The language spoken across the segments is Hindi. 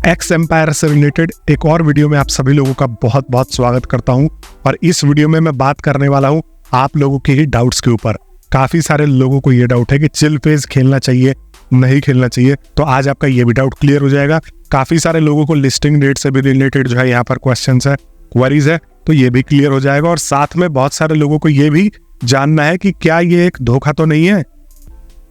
एक्स एम्पायर से रिलेटेड एक और वीडियो में आप सभी लोगों का बहुत बहुत स्वागत करता हूं। और इस वीडियो में मैं बात करने वाला हूं आप लोगों के ही डाउट्स के ऊपर। काफी सारे लोगों को ये डाउट है कि चिल फेज खेलना चाहिए नहीं खेलना चाहिए, तो आज आपका ये भी डाउट क्लियर हो जाएगा। काफी सारे लोगों को लिस्टिंग डेट से भी रिलेटेड जो है यहाँ पर क्वेश्चंस है, क्वेरीज है, तो ये भी क्लियर हो जाएगा। और साथ में बहुत सारे लोगों को ये भी जानना है कि क्या ये एक धोखा तो नहीं है,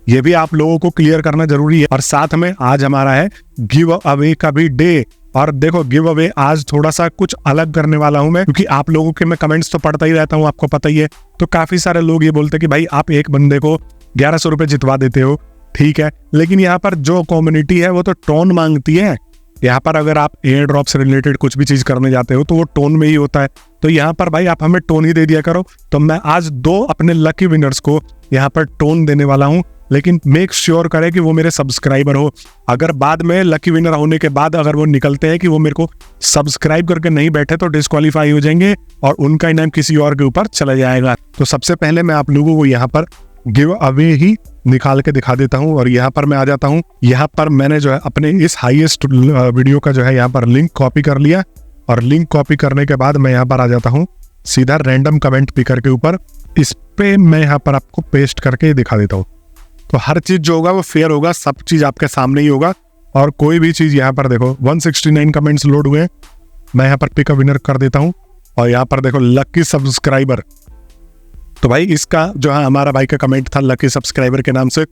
ये भी आप लोगों को क्लियर करना जरूरी है। और साथ में आज हमारा है गिव अवे का भी डे। और देखो गिव अवे आज थोड़ा सा कुछ अलग करने वाला हूं मैं, क्योंकि आप लोगों के मैं कमेंट्स तो पढ़ता ही रहता हूं, आपको पता ही है। तो काफी सारे लोग ये बोलते हैं कि भाई आप एक बंदे को 1100 रुपए जितवा देते हो, ठीक है, लेकिन यहाँ पर जो कम्युनिटी है वो तो टोन मांगती है। यहाँ पर अगर आप एयर ड्रॉप से रिलेटेड कुछ भी चीज करने जाते हो तो वो टोन में ही होता है। तो यहाँ पर भाई आप हमें टोन ही दे दिया करो। तो मैं आज 2 अपने लकी विनर्स को यहाँ पर टोन देने वाला हूँ, लेकिन मेक श्योर करें कि वो मेरे सब्सक्राइबर हो। अगर बाद में लकी विनर होने के बाद अगर वो निकलते हैं कि वो मेरे को सब्सक्राइब करके नहीं बैठे तो डिस्क्वालीफाई हो जाएंगे और उनका इनाम किसी और के ऊपर चला जाएगा। तो सबसे पहले मैं आप लोगों को यहाँ पर गिव अवे ही निकाल के दिखा देता हूँ। और यहाँ पर मैं आ जाता हूँ। यहाँ पर मैंने जो है अपने इस हाईएस्ट वीडियो का जो है यहाँ पर लिंक कॉपी कर लिया। और लिंक कॉपी करने के बाद मैं यहाँ पर आ जाता हूँ सीधा रैंडम कमेंट पिकर के ऊपर। इस पे मैं यहाँ पर आपको पेस्ट करके दिखा देता हूँ। तो हर चीज जो होगा वो फेयर होगा, सब चीज आपके सामने ही होगा। और कोई भी चीज यहाँ पर देखो 169 कमेंट्स लोड हुए, मैं यहाँ पर पिक अ विनर कर देता हूँ। और यहाँ पर देखो लकी सब्सक्राइबर, तो भाई इसका जो है हमारा भाई का कमेंट था लकी सब्सक्राइबर के नाम से,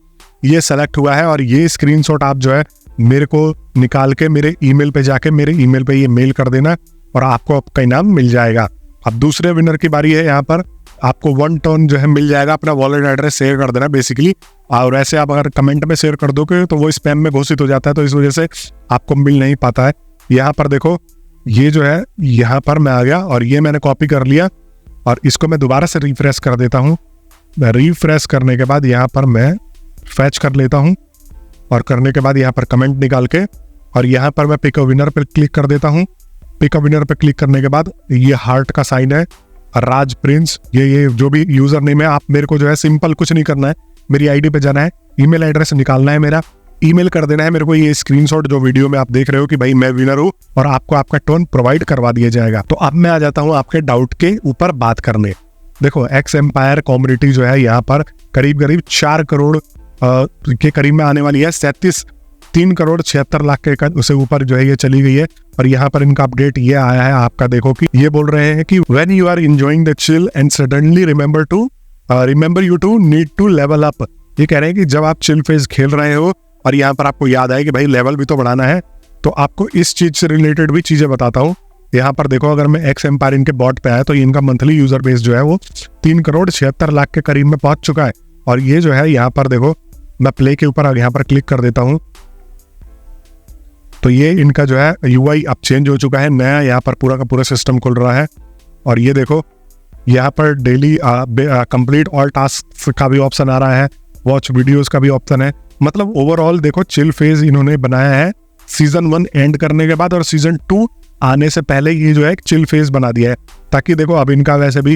ये सेलेक्ट हुआ है। और ये स्क्रीनशॉट आप जो है मेरे को निकाल के मेरे ईमेल पे जाके मेरे ईमेल पे ये मेल कर देना और आपको आपका इनाम मिल जाएगा। अब दूसरे विनर की बारी है। यहाँ पर आपको 1 टोन जो है मिल जाएगा। अपना वॉलेट एड्रेस शेयर कर देना बेसिकली। और ऐसे आप अगर कमेंट में शेयर कर दोगे तो वो स्पैम में घोषित हो जाता है, तो इस वजह से आपको मिल नहीं पाता है। यहाँ पर देखो ये जो है यहाँ पर मैं आ गया और ये मैंने कॉपी कर लिया और इसको मैं दोबारा से रिफ्रेश कर देता हूँ। रिफ्रेश करने के बाद यहाँ पर मैं फैच कर लेता हूँ और करने के बाद यहाँ पर कमेंट निकाल के और यहाँ पर मैं पिक अ विनर पर क्लिक कर देता हूँ। पिक अ विनर पर क्लिक करने के बाद ये हार्ट का साइन है, राज प्रिंस, ये जो भी यूजर नेम है, आप मेरे को जो है सिंपल कुछ नहीं करना है, मेरी आईडी पे जाना है, ईमेल एड्रेस निकालना है, मेरा ईमेल कर देना है मेरे को ये स्क्रीनशॉट जो वीडियो में आप देख रहे हो कि भाई मैं विनर हूँ और आपको आपका टोन प्रोवाइड करवा दिया जाएगा। तो अब मैं आ जाता हूँ आपके डाउट के ऊपर बात करने। देखो एक्स एम्पायर कम्युनिटी जो है यहाँ पर करीब 4 करोड़ के करीब में आने वाली है। 3 करोड़ 76 लाख के उसे ऊपर जो है ये चली गई है। और यहाँ पर इनका अपडेट ये आया है आपका, देखो कि ये बोल रहे हैं कि when you are enjoying the chill and suddenly remember you to need to level up. ये कह रहे हैं कि जब आप चिल फेज खेल रहे हो और यहाँ पर आपको याद आए कि भाई लेवल भी तो बढ़ाना है, तो आपको इस चीज से रिलेटेड भी चीजें बताता हूँ। यहाँ पर देखो अगर मैं एक्स एम्पायर इनके बॉट पे आया तो इनका मंथली यूजर बेस जो है वो 3 करोड़ 76 लाख के करीब में पहुंच चुका है। और ये जो है यहाँ पर देखो मैं प्ले के ऊपर यहाँ पर क्लिक कर देता हूँ तो ये इनका जो है यूआई अब चेंज हो चुका है, नया यहाँ पर पूरा का पूरा सिस्टम खुल रहा है। और ये देखो यहाँ पर डेली कंप्लीट ऑल टास्क का भी ऑप्शन आ रहा है, वॉच वीडियोस का भी ऑप्शन है। मतलब ओवरऑल देखो चिल फेज इन्होंने बनाया है सीजन 1 एंड करने के बाद और सीजन 2 आने से पहले ये जो है एक चिल फेज बना दिया है, ताकि देखो अब इनका वैसे भी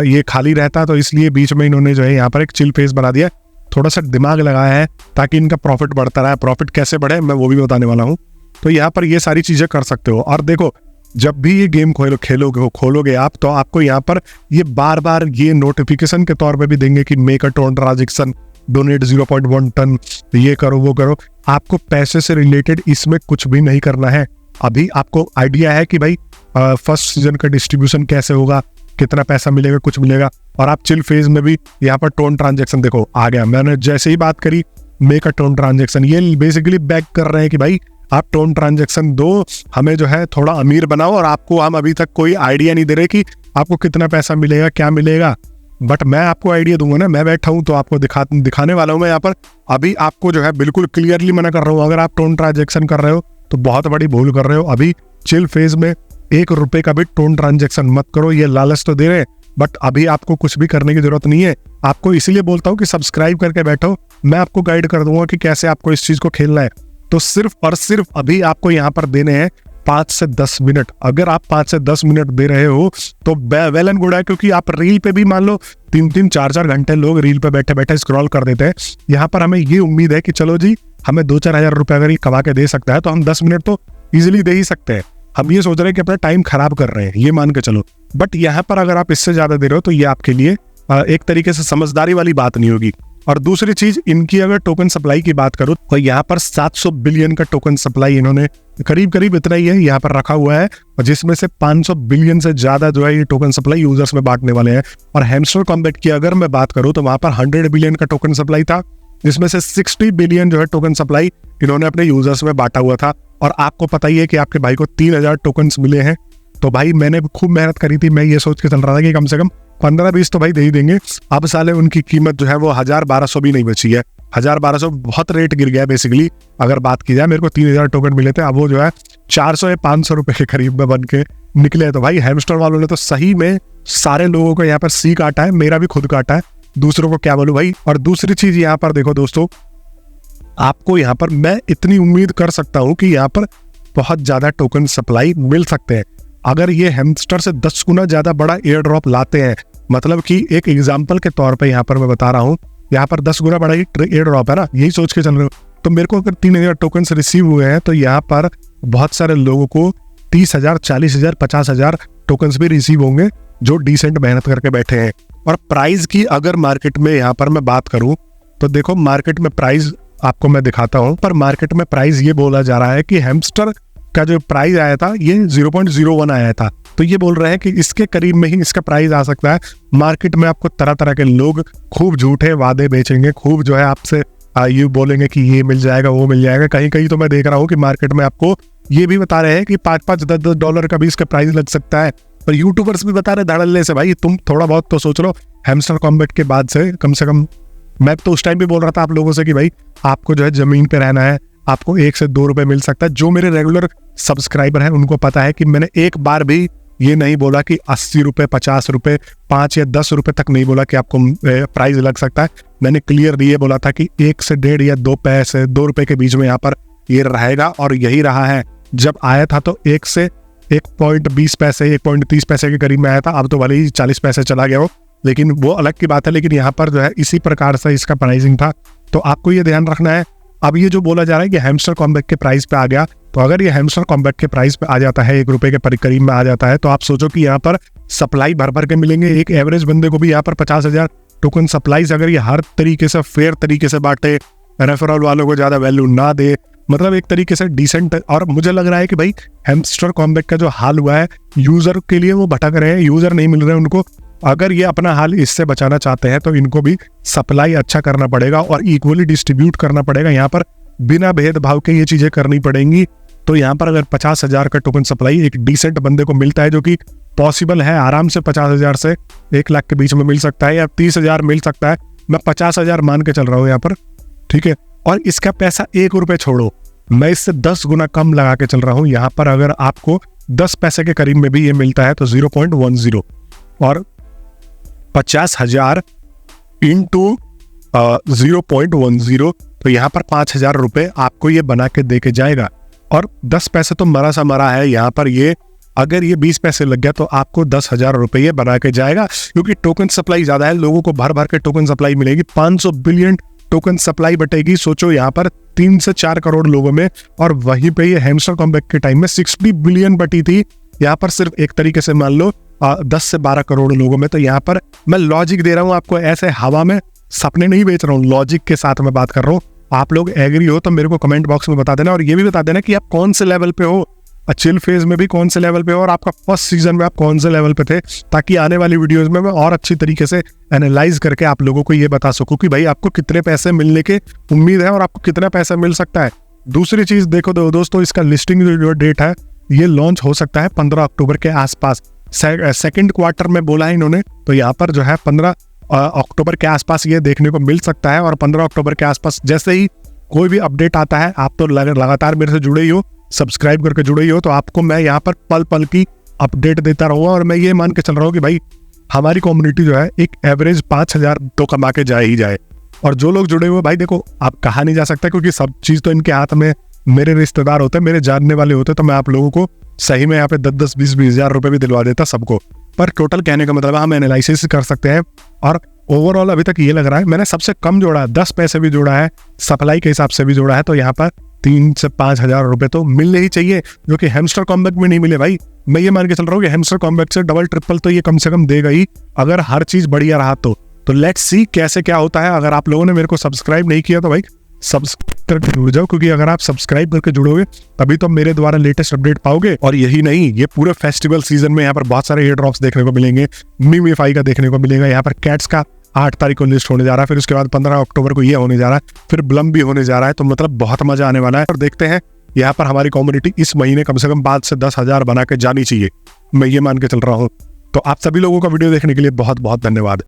ये खाली रहता, तो इसलिए बीच में इन्होंने जो है यहाँ पर एक चिल फेज बना दिया। थोड़ा सा दिमाग लगाया है ताकि इनका प्रॉफिट बढ़ता रहे। प्रॉफिट कैसे बढ़े मैं वो भी बताने वाला हूँ। तो यहाँ पर ये सारी चीजें कर सकते हो। और देखो जब भी ये गेम खोलोगे आप, तो आपको यहाँ पर ये बार ये नोटिफिकेशन के तौर पे भी देंगे कि make a TON transaction, donate 0.1 TON, ये करो वो करो। आपको पैसे से रिलेटेड इसमें कुछ भी नहीं करना है। अभी आपको आइडिया है कि भाई फर्स्ट सीजन का डिस्ट्रीब्यूशन कैसे होगा, कितना पैसा मिलेगा, कुछ मिलेगा। और आप चिल फेज में भी यहाँ पर टोन ट्रांजैक्शन देखो आ गया। मैंने जैसे ही बात करी मेक अ टोन ट्रांजैक्शन, ये बेसिकली बैक कर रहे हैं कि भाई आप टोन ट्रांजैक्शन दो, हमें जो है थोड़ा अमीर बनाओ। और आपको हम अभी तक कोई आइडिया नहीं दे रहे कि आपको कितना पैसा मिलेगा, क्या मिलेगा, बट मैं आपको आइडिया दूंगा ना, मैं बैठा हूं तो आपको दिखाने वाला हूं मैं यहाँ पर। अभी आपको जो है बिल्कुल क्लियरली मना कर रहा हूँ, अगर आप टोन ट्रांजैक्शन कर रहे हो तो बहुत बड़ी भूल कर रहे हो। अभी चिल फेज में 1 रुपए का भी टोन ट्रांजैक्शन मत करो। ये लालच तो दे रहे हैं बट अभी आपको कुछ भी करने की जरूरत नहीं है। आपको इसीलिए बोलता हूँ कि सब्सक्राइब करके बैठो, मैं आपको गाइड कर दूंगा कि कैसे आपको इस चीज को खेलना है। तो सिर्फ और सिर्फ अभी आपको यहाँ पर देने हैं 5 से 10 मिनट। अगर आप 5 से 10 मिनट दे रहे हो तो वेल एंड गुड है, क्योंकि आप रील पे भी मान लो 3-3 4-4 घंटे लोग रील पे बैठे बैठे स्क्रॉल कर देते हैं। यहाँ पर हमें ये उम्मीद है कि चलो जी हमें 2-4 हज़ार रुपए अगर ये कमा के दे सकता है तो हम 10 मिनट तो इजिली दे ही सकते हैं। हम ये सोच रहे हैं कि अपना टाइम खराब कर रहे हैं, ये मान के चलो। बट यहाँ पर अगर आप इससे ज्यादा दे रहे हो तो ये आपके लिए एक तरीके से समझदारी वाली बात नहीं होगी। और दूसरी चीज, इनकी अगर टोकन सप्लाई की बात करूं तो यहाँ पर 700 बिलियन का टोकन सप्लाई इन्होंने करीब इतना ही है यहाँ पर रखा हुआ है, और जिसमें से 500 बिलियन से ज्यादा जो है ये टोकन सप्लाई यूजर्स में बांटने वाले हैं। और हैमस्टर कॉम्बैट की अगर मैं बात करूं तो वहां पर 100 बिलियन का टोकन सप्लाई था, जिसमें से 60 बिलियन जो है टोकन सप्लाई इन्होंने अपने यूजर्स में बांटा हुआ था। और आपको पता ही है कि आपके भाई को 3000 टोकन मिले हैं। तो भाई मैंने खूब मेहनत करी थी, मैं ये सोच के चल रहा था कि कम से कम 15-20 तो भाई दे ही देंगे। अब साले उनकी कीमत जो है वो 1000-1200 भी नहीं बची है। 1000-1200 बहुत रेट गिर गया बेसिकली अगर बात की जाए। मेरे को 3000 टोकन मिले थे, अब वो जो है 400 या 500 रुपए के करीब में बन के निकले। तो भाई हैमस्टर वालों ने तो सही में सारे लोगों को यहाँ पर सी काटा है, मेरा भी खुद काटा है, दूसरों को क्या बोलूं भाई। और दूसरी चीज यहाँ पर देखो दोस्तों, आपको यहाँ पर मैं इतनी उम्मीद कर सकता हूँ कि यहाँ पर बहुत ज्यादा टोकन सप्लाई मिल सकते हैं अगर ये हैमस्टर से 10 गुना ज्यादा बड़ा एयर ड्रॉप लाते हैं। मतलब कि एक एग्जांपल के तौर पे यहाँ पर मैं बता रहा हूँ, यहाँ पर 10 गुना बड़ा एयर ड्रॉप है ना, यही सोच के चल रहे हो। तो मेरे को अगर 3000 टोकन रिसीव हुए हैं तो यहाँ पर बहुत सारे लोगों को 30,000, 40,000, 50,000 टोकन भी रिसीव होंगे जो डिसेंट मेहनत करके बैठे हैं। और प्राइस की अगर मार्केट में यहाँ पर मैं बात करूँ तो देखो, मार्केट में प्राइस आपको मैं दिखाता हूँ, पर मार्केट में प्राइस ये बोला जा रहा है कि हैमस्टर का जो प्राइस आया था ये 0.01 आया था। तो ये बोल रहे हैं कि इसके करीब में ही इसका प्राइस आ सकता है। मार्केट में आपको तरह तरह के लोग खूब झूठे वादे बेचेंगे, खूब जो है आपसे ये बोलेंगे कि ये मिल जाएगा, वो मिल जाएगा। कहीं कहीं तो मैं देख रहा हूँ कि मार्केट में आपको ये भी बता रहे हैं कि 5-5, 10-10 डॉलर का भी इसका प्राइस लग सकता है। और यूट्यूबर्स भी बता रहे धड़ल्ले से, भाई तुम थोड़ा बहुत तो सोच लो। हैमस्टर कॉम्बैट के बाद से कम मैं तो उस टाइम भी बोल रहा था आप लोगों से कि भाई आपको जो है जमीन पे रहना है, आपको 1 से 2 रुपए मिल सकता है। जो मेरे रेगुलर सब्सक्राइबर हैं उनको पता है कि मैंने एक बार भी ये नहीं बोला कि 80 रुपए, 50 रुपए, 5 या 10 रुपए तक नहीं बोला कि आपको प्राइस लग सकता है। मैंने क्लियर ये बोला था कि 1 से 1.5 या 2 पैसे, 2 रुपए के बीच में यहाँ पर ये रहेगा, और यही रहा है। जब आया था तो 1 से 1.20 पैसे, 1.30 पैसे के करीब में आया था। अब तो भले ही 40 पैसे चला गया हो, लेकिन वो अलग की बात है। लेकिन यहाँ पर जो है इसी प्रकार से इसका प्राइसिंग था। तो आपको ये ध्यान रखना है। अब ये जो बोला जा रहा है कि हैमस्टर कॉम्बैट के प्राइस पे आ गया, तो अगर ये हैमस्टर कॉम्बैट के प्राइस पे आ जाता है, 1 रुपए के करीब में आ जाता है, तो आप सोचो कि यहाँ पर सप्लाई भर के मिलेंगे। एक एवरेज बंदे को भी यहाँ पर 50,000 टोकन सप्लाईज अगर ये हर तरीके से फेयर तरीके से बांटे, रेफरल वालों को ज्यादा वैल्यू ना दे, मतलब एक तरीके से डिसेंट। और मुझे लग रहा है कि भाई हैमस्टर कॉम्बैट का जो हाल हुआ है, यूजर के लिए वो भटक रहे हैं, यूजर नहीं मिल रहे हैं उनको। अगर ये अपना हाल इससे बचाना चाहते हैं तो इनको भी सप्लाई अच्छा करना पड़ेगा और इक्वली डिस्ट्रीब्यूट करना पड़ेगा। यहाँ पर बिना भेदभाव के ये चीजें करनी पड़ेंगी। तो यहाँ पर अगर 50,000 का टोकन सप्लाई एक डिसेंट बंदे को मिलता है, जो कि पॉसिबल है, आराम से 50,000 से 1 लाख के बीच में मिल सकता है, या 30,000 मिल सकता है। मैं 50,000 मान के चल रहा हूँ यहाँ पर, ठीक है। और इसका पैसा 1 रुपए छोड़ो, मैं इससे 10 गुना कम लगा के चल रहा हूँ। यहाँ पर अगर आपको 10 पैसे के करीब में भी ये मिलता है तो 0.10, और 50,000 इंटू 0.10, तो यहाँ पर 5,000 रुपए आपको ये बना के दे के जाएगा। और 10 पैसे तो मरा सा मरा है यहाँ पर। ये अगर ये 20 पैसे लग गया तो आपको 10,000 रुपए ये बना के जाएगा, क्योंकि टोकन सप्लाई ज्यादा है, लोगों को भर के टोकन सप्लाई मिलेगी। 500 बिलियन टोकन सप्लाई बटेगी, सोचो यहाँ पर 3 से 4 करोड़ लोगों में। और वहीं पे ये हैमस्टर कॉम्बैट के टाइम में 60 बिलियन बटी थी, यहाँ पर सिर्फ एक तरीके से मान लो 10 से 12 करोड़ लोगों में। तो यहाँ पर मैं लॉजिक दे रहा हूँ आपको, ऐसे हवा में सपने नहीं बेच रहा हूँ, लॉजिक के साथ मैं बात कर रहा हूँ। आप लोग एग्री हो तो मेरे को कमेंट बॉक्स में बता देना, और ये भी बता देना कि आप कौन से लेवल पे हो, चिल फेज में भी कौन से लेवल पे हो, और आपका फर्स्ट सीजन में आप कौन से लेवल पे थे, ताकि आने वाली वीडियोस में मैं और अच्छी तरीके से एनालाइज करके आप लोगों को ये बता सकूं कि भाई आपको कितने पैसे मिलने की उम्मीद है और आपको कितना पैसा मिल सकता है। दूसरी चीज देखो दोस्तों, इसका लिस्टिंग जो डेट है ये लॉन्च हो सकता है 15 अक्टूबर के आसपास। सेकंड क्वार्टर में बोला है इन्होंने, तो यहाँ पर जो है 15 अक्टूबर के आसपास ये देखने को मिल सकता है। और 15 अक्टूबर के आसपास जैसे ही कोई भी अपडेट आता है, आप तो लगातार मेरे से जुड़े ही हो, सब्सक्राइब करके जुड़े ही हो, तो आपको मैं यहाँ पर पल पल की अपडेट देता रहूँगा। और मैं ये मान के चल रहा हूँ कि भाई हमारी कम्युनिटी जो है एक एवरेज 5,000 तो कमा के जाए ही जाए। और जो लोग जुड़े हुए, भाई देखो आप कहा नहीं जा सकता, क्योंकि सब चीज़ तो इनके हाथ में, मेरे रिश्तेदार होते हैं, मेरे जानने वाले होते, तो मैं आप लोगों को सही में यहाँ पे 10-10, 20-20 हज़ार रुपए भी दिलवा देता सबको। पर टोटल कहने का मतलब हम एनालिसिस कर सकते हैं। और ओवरऑल अभी तक ये लग रहा है मैंने सबसे कम जोड़ा है, 10 पैसे भी जोड़ा है, सप्लाई के हिसाब से भी जोड़ा है, तो यहाँ पर 3 से 5 हजार रुपए तो मिलने ही चाहिए, जो कि हैमस्टर कॉम्बैक में नहीं मिले भाई। मैं ये मान के चल रहा हूँ कि हैमस्टर कॉम्बैक से डबल ट्रिपल तो ये कम से कम देगा ही, अगर हर चीज बढ़िया रहा तो लेट्स सी कैसे क्या होता है। अगर आप लोगों ने मेरे को सब्सक्राइब नहीं किया तो भाई सब्सक्राइब करके जुड़ जाओ, क्योंकि अगर आप सब्सक्राइब करके जुड़ोगे तभी तो मेरे द्वारा लेटेस्ट अपडेट पाओगे। और यही नहीं, ये पूरे फेस्टिवल सीजन में यहाँ पर बहुत सारे एयर ड्रॉप्स देखने को मिलेंगे, मीमीफाई का देखने को मिलेगा, यहाँ पर कैट्स का 8 तारीख को लिस्ट होने जा रहा है, फिर उसके बाद 15 अक्टूबर को ये होने जा रहा है, फिर ब्लम भी होने जा रहा है। तो मतलब बहुत मजा आने वाला है। और देखते हैं यहाँ पर हमारी कम्युनिटी इस महीने कम से कम 5 से 10 हजार बना के जानी चाहिए, मैं ये मान के चल रहा हूँ। तो आप सभी लोगों का वीडियो देखने के लिए बहुत बहुत धन्यवाद।